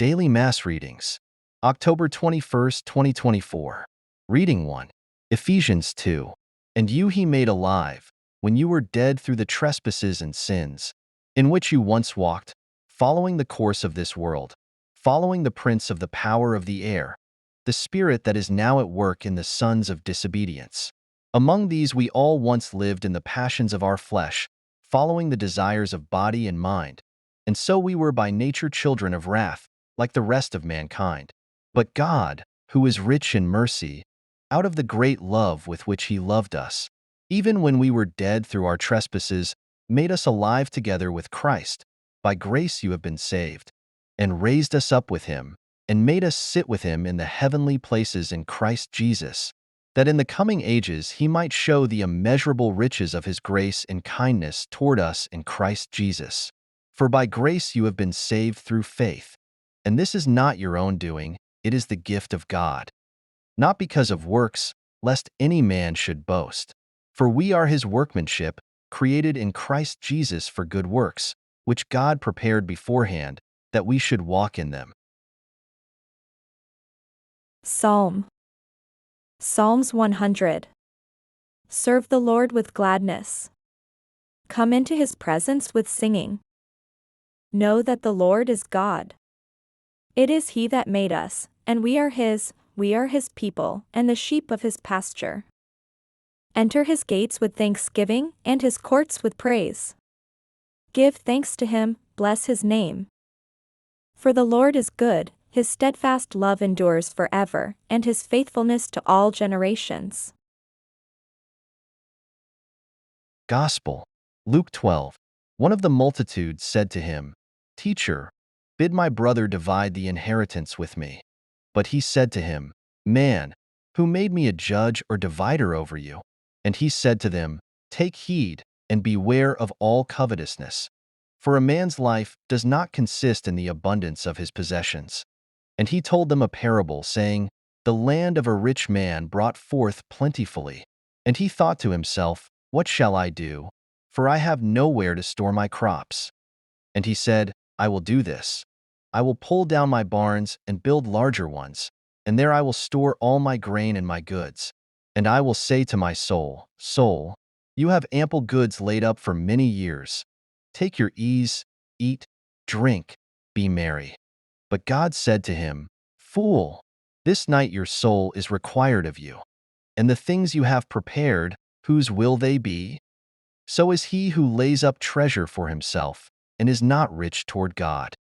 Daily Mass Readings, October 21st, 2024. Reading 1. Ephesians 2. And you he made alive, when you were dead through the trespasses and sins, in which you once walked, following the course of this world, following the prince of the power of the air, the spirit that is now at work in the sons of disobedience. Among these we all once lived in the passions of our flesh, following the desires of body and mind, and so we were by nature children of wrath, like the rest of mankind. But God, who is rich in mercy, out of the great love with which he loved us, even when we were dead through our trespasses, made us alive together with Christ. By grace you have been saved, and raised us up with him, and made us sit with him in the heavenly places in Christ Jesus, that in the coming ages he might show the immeasurable riches of his grace and kindness toward us in Christ Jesus. For by grace you have been saved through faith. And this is not your own doing, it is the gift of God. Not because of works, lest any man should boast. For we are his workmanship, created in Christ Jesus for good works, which God prepared beforehand, that we should walk in them. Psalms 100. Serve the Lord with gladness. Come into his presence with singing. Know that the Lord is God. It is he that made us, and we are his people, and the sheep of his pasture. Enter his gates with thanksgiving, and his courts with praise. Give thanks to him, bless his name. For the Lord is good, his steadfast love endures forever, and his faithfulness to all generations. Gospel, Luke 12. One of the multitude said to him, Teacher, bid my brother divide the inheritance with me. But he said to him, Man, who made me a judge or divider over you? And he said to them, Take heed, and beware of all covetousness. For a man's life does not consist in the abundance of his possessions. And he told them a parable, saying, The land of a rich man brought forth plentifully. And he thought to himself, What shall I do? For I have nowhere to store my crops. And he said, I will do this. I will pull down my barns and build larger ones, and there I will store all my grain and my goods. And I will say to my soul, Soul, you have ample goods laid up for many years. Take your ease, eat, drink, be merry. But God said to him, Fool, this night your soul is required of you. And the things you have prepared, whose will they be? So is he who lays up treasure for himself, and is not rich toward God.